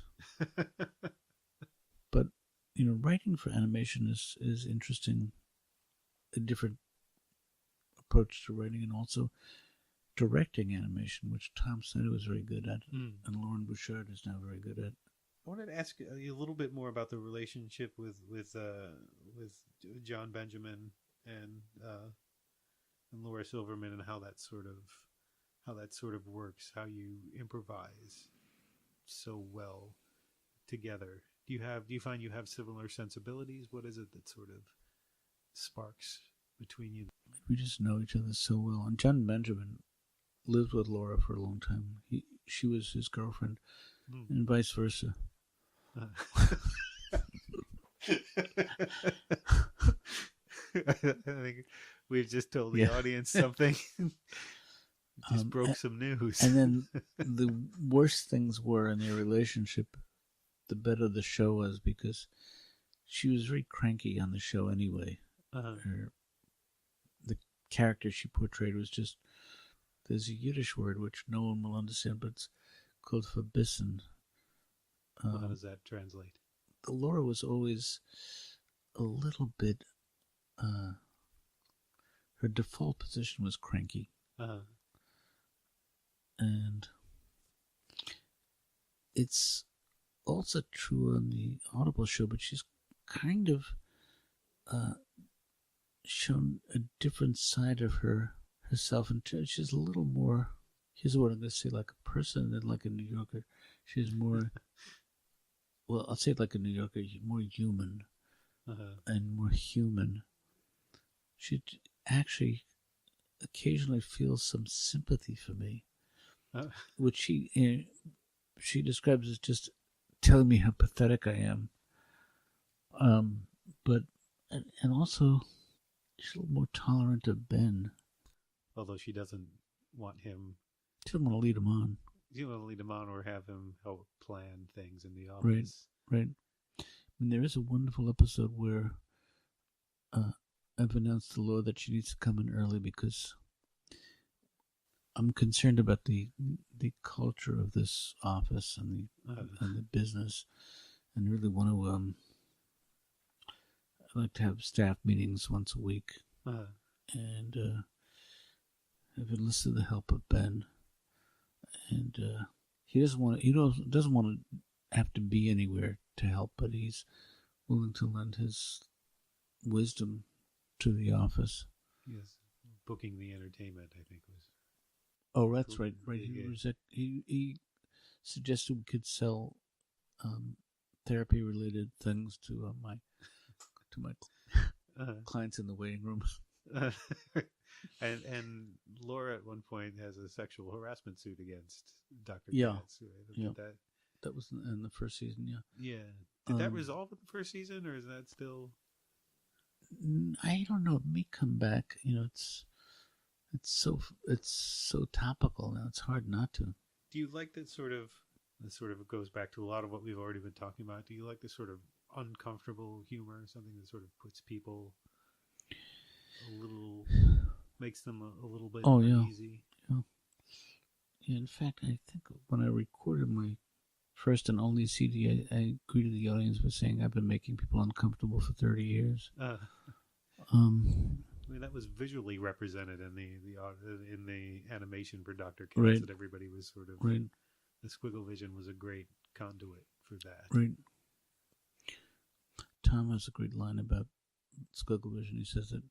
But writing for animation is interesting. A different approach to writing, and also directing animation, which Tom Snyder was very good at, and Lauren Bouchard is now very good at. I wanted to ask you a little bit more about the relationship with Jon Benjamin and Laura Silverman, and how that sort of works. How you improvise so well together. Do you find you have similar sensibilities? What is it that sort of sparks between you? We just know each other so well. And Jon Benjamin lived with Laura for a long time. She was his girlfriend, and vice versa. I think we've just told the audience something. Just broke some news. And then the worse things were in their relationship, the better the show was, because she was very cranky on the show anyway. The character she portrayed was just, there's a Yiddish word which no one will understand, but it's called verbissen. How does that translate? The Laura was always a little bit, her default position was cranky. And it's also true on the Audible show, but she's kind of shown a different side of herself, and she's a little more, here's what I'm going to say, like a person than like a New Yorker. She's more, well, I'll say it like a New Yorker, more human and more human. She actually occasionally feels some sympathy for me, which she describes as just telling me how pathetic I am. But also she's a little more tolerant of Ben. Although she doesn't want him. She doesn't want to lead him on. She doesn't want to lead him on or have him help plan things in the office. Right. I mean, there is a wonderful episode where I've announced to Laura that she needs to come in early because I'm concerned about the culture of this office and the business, and really want to. I like to have staff meetings once a week, and I've enlisted the help of Ben, and he doesn't want to have to be anywhere to help, but he's willing to lend his wisdom to the office. Yes, booking the entertainment, I think was. Oh, that's right. He suggested we could sell therapy-related things to my clients in the waiting room. And Laura at one point has a sexual harassment suit against Dr. Katz. Right? Yeah. That was in the first season. Yeah. Did that resolve in the first season, or is that still? I don't know. It may come back. It's so topical now. It's hard not to. Do you like that sort of? This sort of goes back to a lot of what we've already been talking about. Do you like this sort of uncomfortable humor, something that sort of puts people a little, makes them a little bit uneasy? Yeah. In fact, I think when I recorded my first and only CD, I greeted the audience by saying I've been making people uncomfortable for 30 years. I mean, that was visually represented in the animation for Dr. Katz. Right. That everybody was sort of right. The squiggle vision was a great conduit for that. Right. Tom has a great line about squiggle vision. He says that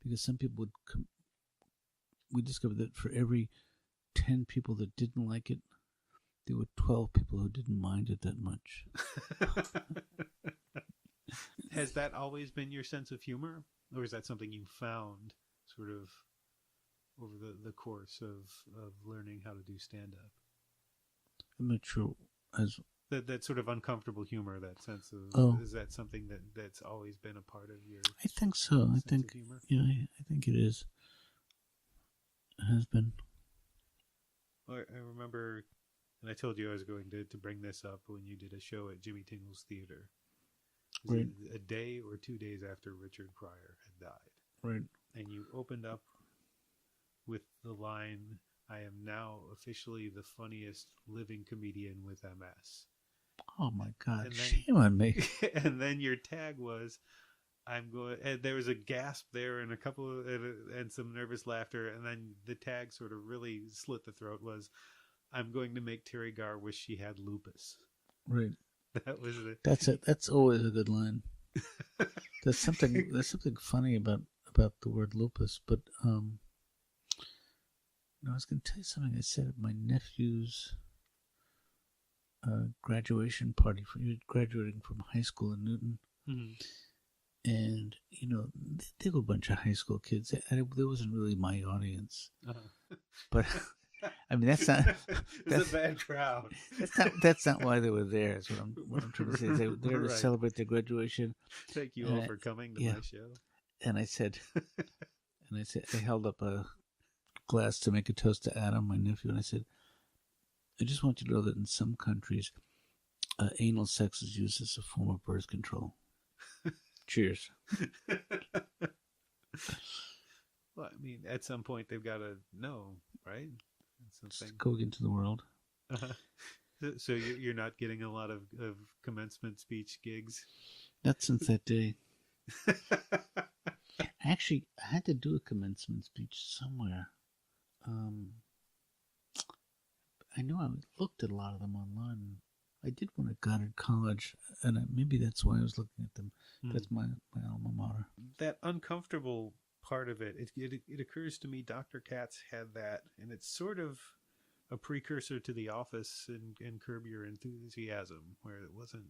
because some people would we discovered that for every 10 people that didn't like it, there were 12 people who didn't mind it that much. Has that always been your sense of humor? Or is that something you found sort of over the course of learning how to do stand-up? I'm not sure. That sort of uncomfortable humor, that sense of, is that something that's always been a part of your I think so. I think humor? Yeah, I think it is. It has been. Well, I remember, and I told you I was going to bring this up when you did a show at Jimmy Tingle's Theater. Right. A day or 2 days after Richard Pryor had died. Right. And you opened up with the line, "I am now officially the funniest living comedian with MS." Oh my God! Shame on me. And then your tag was, "I'm going." And there was a gasp there, and a couple of, and some nervous laughter, and then the tag sort of really slit the throat. Was, "I'm going to make Terry Garr wish she had lupus." Right. That was it. That's it. That's always a good line. There's something funny about the word lupus, but I was going to tell you something I said at my nephew's graduation party. He was graduating from high school in Newton, and they were a bunch of high school kids. There wasn't really my audience, but. I mean, that's a bad crowd. That's not why they were there. That's what I'm trying to say. They were there to celebrate their graduation. Thank you all for coming to my show. And I said, I held up a glass to make a toast to Adam, my nephew, and I said, I just want you to know that in some countries, anal sex is used as a form of birth control. Cheers. Well, I mean, at some point they've got to know, right? Something. Just going into the world. So you're not getting a lot of commencement speech gigs? Not since that day. Actually, I had to do a commencement speech somewhere. I know I looked at a lot of them online. I did one at Goddard College, and maybe that's why I was looking at them. That's my alma mater. That uncomfortable part of it, it occurs to me Dr. Katz had that, and it's sort of a precursor to The Office and Curb Your Enthusiasm, where it wasn't,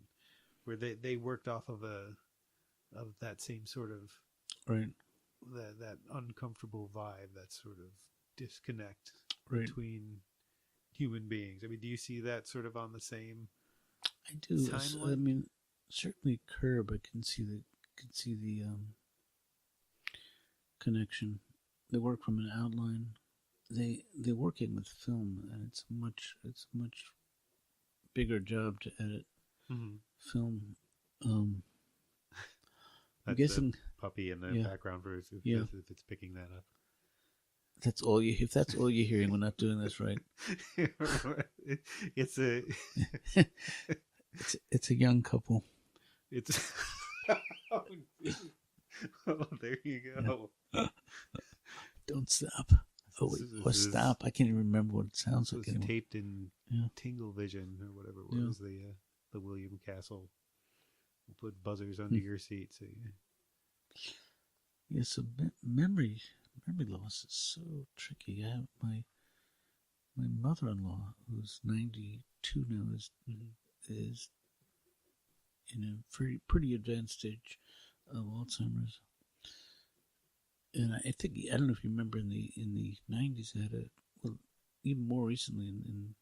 where they worked off of that same sort of right, that uncomfortable vibe, that sort of disconnect between human beings. I mean, do you see that sort of on the same? I do. Timeline? I mean, certainly Curb. I can see the connection. They work from an outline. They're working with film, and it's a much bigger job to edit film. I'm guessing the puppy in the background verse if it's picking that up. That's all you. If that's all you're hearing, we're not doing this right. It's a it's a young couple. It's oh, there you go. Yeah. Don't stop. Oh, wait, stop. I can't even remember what it sounds like anymore. Taped in Tingle Vision or whatever it was, the William Castle. We'll put buzzers under your seat. So so memory loss is so tricky. I have my mother-in-law, who's 92 now, is in a pretty advanced stage of Alzheimer's. And I don't know if you remember in the 90s, I had even more recently in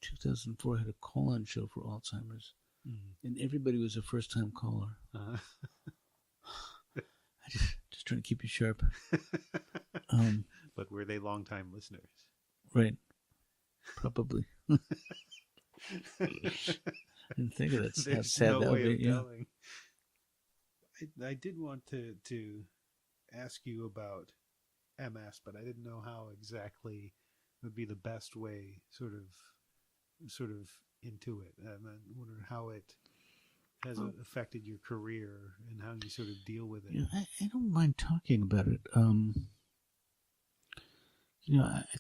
2004, I had a call-on show for Alzheimer's, and everybody was a first-time caller. I just trying to keep you sharp. But were they long-time listeners? Right, probably. I didn't think of that. How sad that would be. I did want to ask you about MS, but I didn't know how exactly would be the best way sort of into it. I'm wondering how it has affected your career and how you sort of deal with it. I don't mind talking about it. I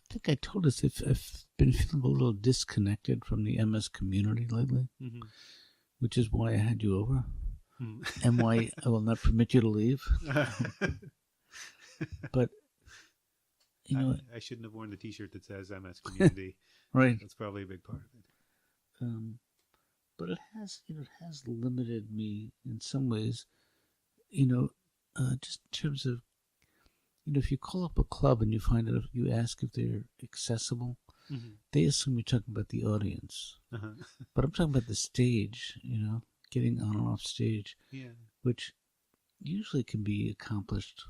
think I told us if I've been feeling a little disconnected from the MS community lately, which is why I had you over, and why I will not permit you to leave. But I shouldn't have worn the T-shirt that says MS community. Right, that's probably a big part of it. But it has limited me in some ways. Just in terms of, if you call up a club and you you ask if they're accessible, they assume you're talking about the audience. But I'm talking about the stage. Getting on and off stage, which usually can be accomplished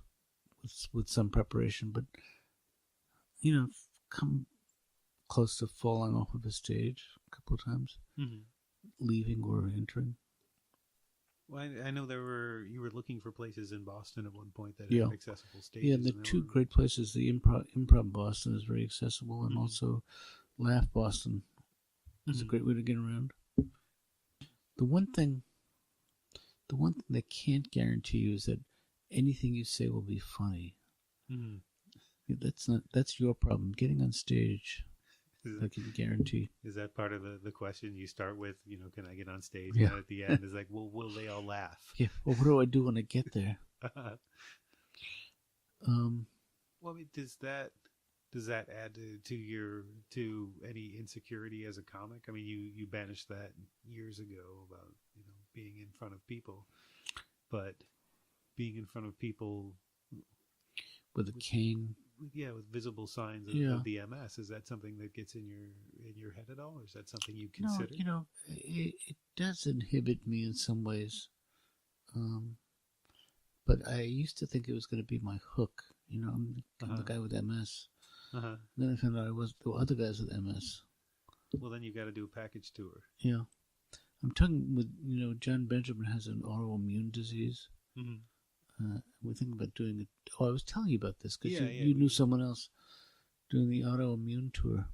with some preparation, but come close to falling off of a stage a couple of times, leaving or entering. Well, I know you were looking for places in Boston at one point that had accessible stages. Yeah, the two great places. The Improv Boston is very accessible, and also Laugh Boston is a great way to get around. The one thing they can't guarantee you is that anything you say will be funny. That's your problem. Getting on stage, I can guarantee. Is that part of the question you start with? Can I get on stage? Yeah. And at the end, is like, well, will they all laugh? Yeah. Well, what do I do when I get there? Well, I mean, does that add to any insecurity as a comic? I mean, you banished that years ago about being in front of people, but being in front of people with a cane, with visible signs of the MS, is that something that gets in your head at all, or is that something you consider? No, it does inhibit me in some ways, but I used to think it was going to be my hook. I'm the guy with MS. Then I found out I was the other guys with MS. Well, then you got to do a package tour. Yeah, I'm talking with, Jon Benjamin has an autoimmune disease. Mm-hmm. We're thinking about doing it. Oh, I was telling you about this because Yeah, you knew someone else doing the autoimmune tour.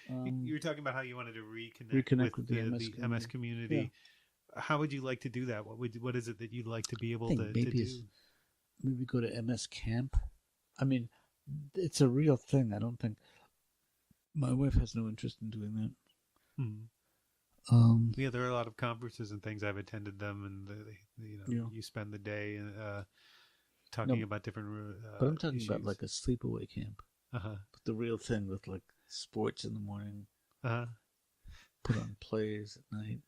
You were talking about how you wanted to reconnect with the MS community. Yeah. How would you like to do that? What is it that you'd like to be able to do? Maybe go to MS camp. I mean, it's a real thing. I don't think my wife has no interest in doing that. Yeah, there are a lot of conferences and things. I've attended them, and you spend the day talking about different. But I'm talking issues. about like a sleepaway camp. But the real thing with like sports in the morning. Put on plays at night.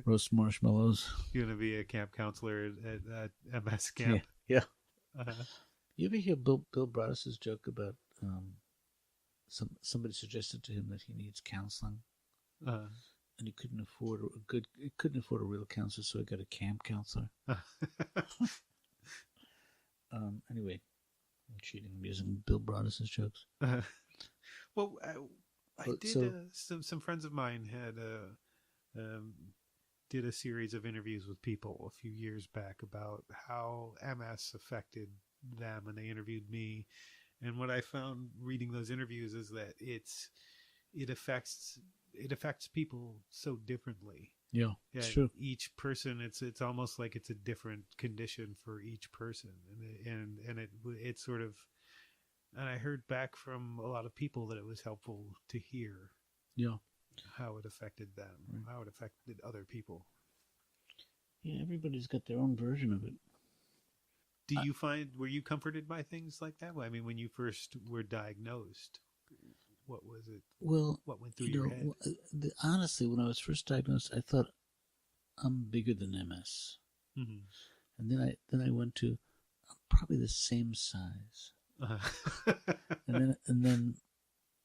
Roast marshmallows. You're gonna be a camp counselor at MS camp. Yeah. You ever hear Bill Broadus' joke about somebody suggested to him that he needs counseling, and he couldn't afford a real counselor, so he got a camp counselor. Anyway, I'm cheating. I'm using Bill Broadus' jokes. Well, I did. Some friends of mine had did a series of interviews with people a few years back about how MS affected them, and they interviewed me. And what I found reading those interviews is that it affects people so differently. Yeah, it's true. Each person, it's almost like it's a different condition for each person, and it's sort of. And I heard back from a lot of people that it was helpful to hear. Yeah. How it affected them, how it affected other people. Yeah, everybody's got their own version of it. Were you comforted by things like that? I mean, when you first were diagnosed, what was it? Well, what went through your head? Honestly, when I was first diagnosed, I thought I'm bigger than MS. Mm-hmm. And then I went to probably the same size. and then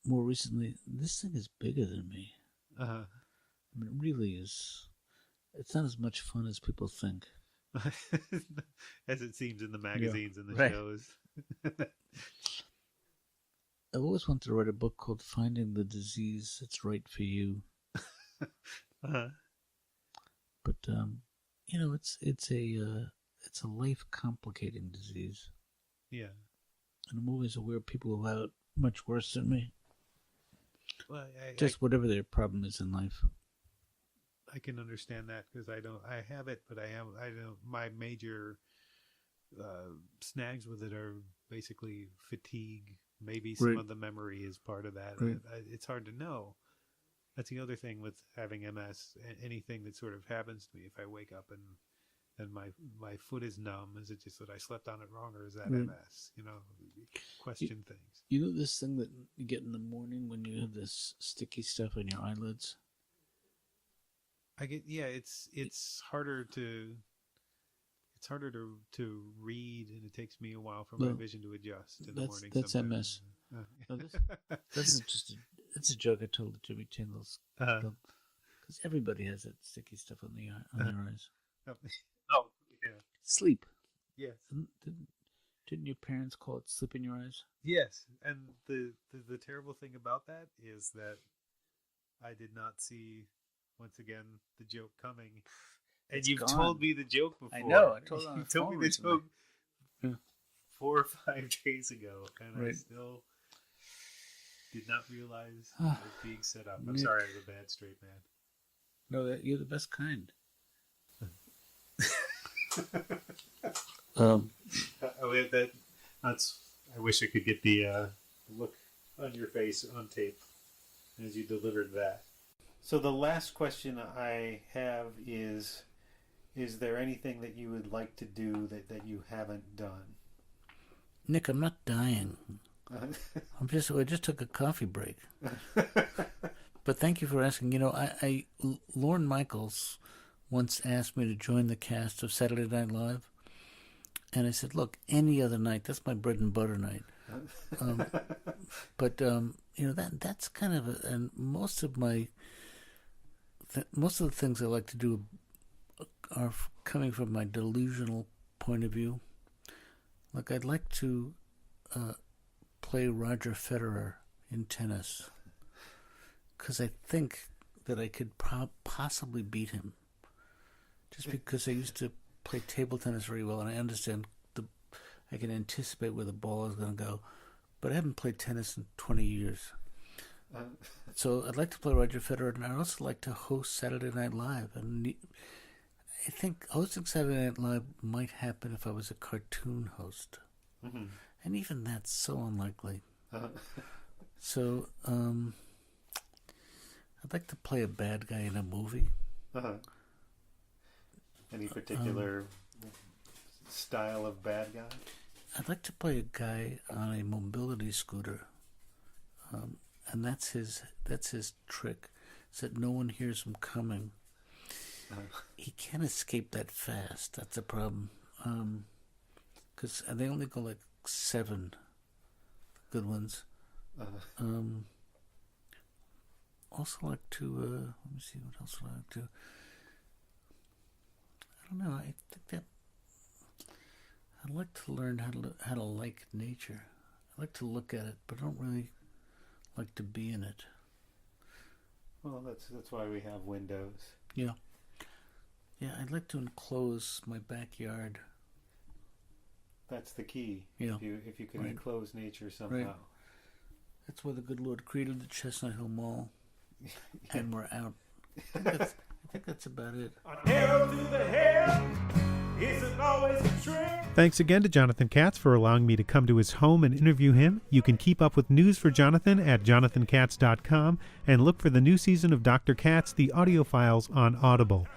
more recently, this thing is bigger than me. I mean, it really is. It's not as much fun as people think. As it seems in the magazines and the shows. I've always wanted to write a book called Finding the Disease That's Right for You. But it's a life complicating disease. Yeah. And I'm always aware of people who have it much worse than me. Well, whatever their problem is in life. I can understand that because I have it, but I don't. My major snags with it are basically fatigue. Maybe some of the memory is part of that. Right. It's hard to know. That's the other thing with having MS. Anything that sort of happens to me, if I wake up and my foot is numb, is it just that I slept on it wrong, or is that MS? Question things. You know this thing that you get in the morning when you have this sticky stuff on your eyelids? I get it's harder to read, and it takes me a while for my vision to adjust in the morning. That's sometimes. MS. This is just it's a joke I told Jimmy Chandler's because everybody has that sticky stuff on their eyes. Oh, yeah. Sleep. Yes. Didn't your parents call it sleep in your eyes? Yes, and the terrible thing about that is that I did not see, once again, the joke coming. And you've told me the joke before. I know. I told you told me the joke 4 or 5 days ago, and I still did not realize it was being set up. I'm sorry, I was a bad straight man. No, you're the best kind. I wish I could get the look on your face on tape as you delivered that. So the last question I have is there anything that you would like to do that you haven't done? Nick, I'm not dying. I just took a coffee break. But thank you for asking. Lorne Michaels once asked me to join the cast of Saturday Night Live. And I said, look, any other night, that's my bread and butter night. But that's kind of and most of the things I like to do are coming from my delusional point of view. Like, I'd like to play Roger Federer in tennis, because I think that I could possibly beat him. Just because I used to play table tennis very well, and I understand I can anticipate where the ball is going to go, but I haven't played tennis in 20 years. So I'd like to play Roger Federer, and I'd also like to host Saturday Night Live. And I think hosting Saturday Night Live might happen if I was a cartoon host. Mm-hmm. And even that's so unlikely. So I'd like to play a bad guy in a movie. Any particular style of bad guy? I'd like to play a guy on a mobility scooter. And that's his trick, is that no one hears him coming. He can't escape that fast. That's the problem. Because they only go like 7 good ones. Also like to, let me see, what else would I like to? I don't know. I think that I'd like to learn how to like nature. I like to look at it, but I don't really like to be in it. Well, that's why we have windows. Yeah. Yeah, I'd like to enclose my backyard. That's the key. Yeah. If you can enclose nature somehow. Right. That's why the good Lord created the Chestnut Hill Mall. And we're out. I think that's about it. An arrow to the head isn't always a trick. Thanks again to Jonathan Katz for allowing me to come to his home and interview him. You can keep up with news for Jonathan at jonathankatz.com and look for the new season of Dr. Katz, the audio files on Audible.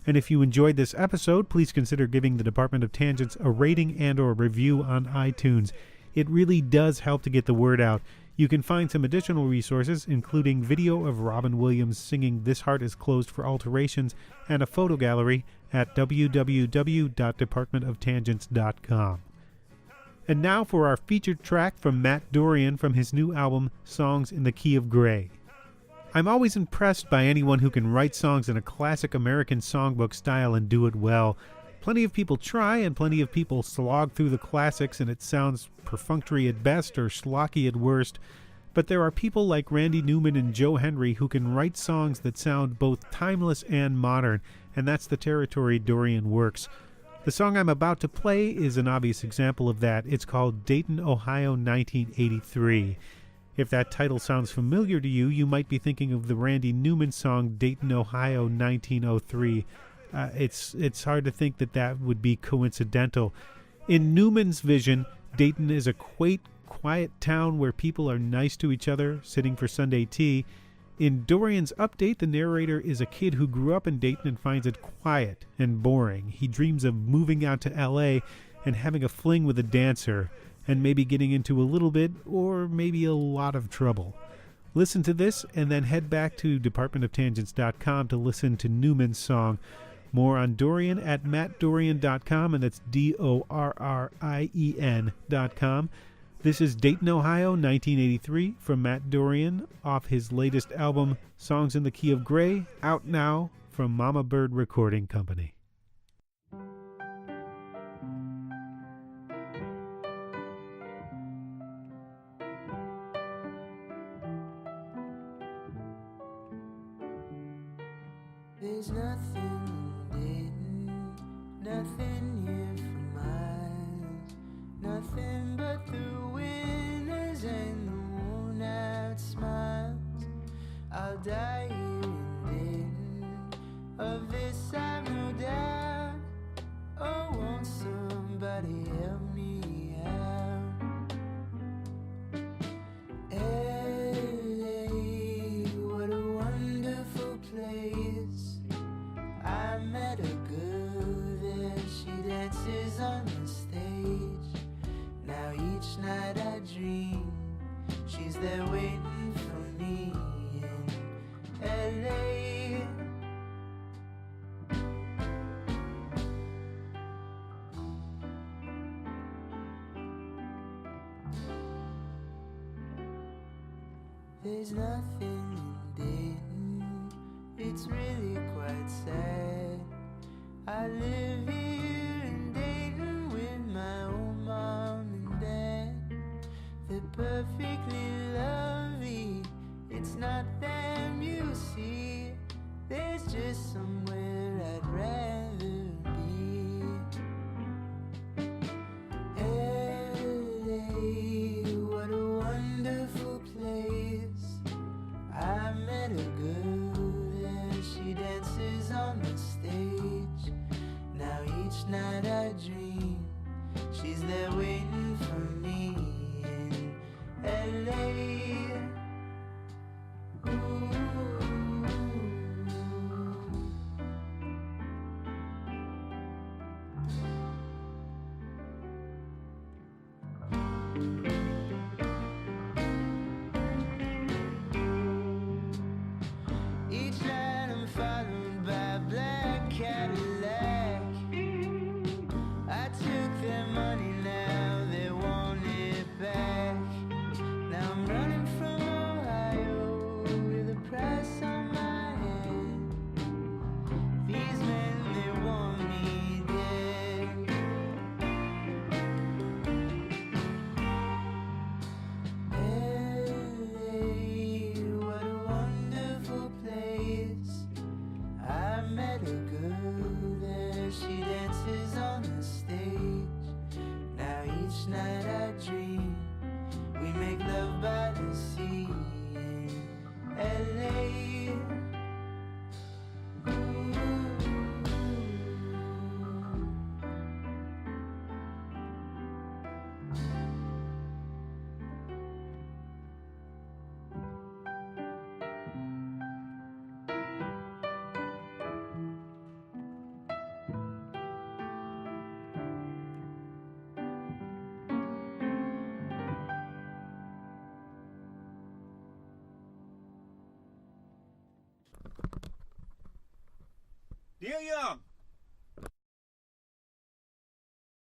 And if you enjoyed this episode, please consider giving the Department of Tangents a rating and or review on iTunes. It really does help to get the word out. You can find some additional resources, including video of Robin Williams singing This Heart Is Closed for Alterations and a photo gallery at www.departmentoftangents.com. And now for our featured track from Matt Dorrien from his new album, Songs in the Key of Gray. I'm always impressed by anyone who can write songs in a classic American songbook style and do it well. Plenty of people try, and plenty of people slog through the classics, and it sounds perfunctory at best or schlocky at worst. But there are people like Randy Newman and Joe Henry who can write songs that sound both timeless and modern, and that's the territory Dorrien works. The song I'm about to play is an obvious example of that. It's called Dayton, Ohio, 1983. If that title sounds familiar to you, you might be thinking of the Randy Newman song Dayton, Ohio, 1903. It's hard to think that would be coincidental. In Newman's vision, Dayton is a quaint, quiet town where people are nice to each other, sitting for Sunday tea. In Dorrien's update, the narrator is a kid who grew up in Dayton and finds it quiet and boring. He dreams of moving out to L.A. and having a fling with a dancer, and maybe getting into a little bit or maybe a lot of trouble. Listen to this and then head back to departmentoftangents.com to listen to Newman's song. More on Dorrien at mattdorrien.com, and that's DORRIEN.com. This is Dayton, Ohio, 1983, from Matt Dorrien, off his latest album, Songs in the Key of Gray, out now from Mama Bird Recording Company. There's nothing in Dayton, nothing here for miles, nothing but the winners and the worn out smiles. I'll die here in Dayton, of this I've no doubt. Oh, won't somebody help me out? LA, what a wonderful place. I met a girl there, she dances on the stage. Now each night I dream she's there waiting for me in LA. There's nothing in Dayton, it's really quite sad. I live here in Dayton with my old mom and dad. They're perfectly lovely, it's not them you see. Neil Young.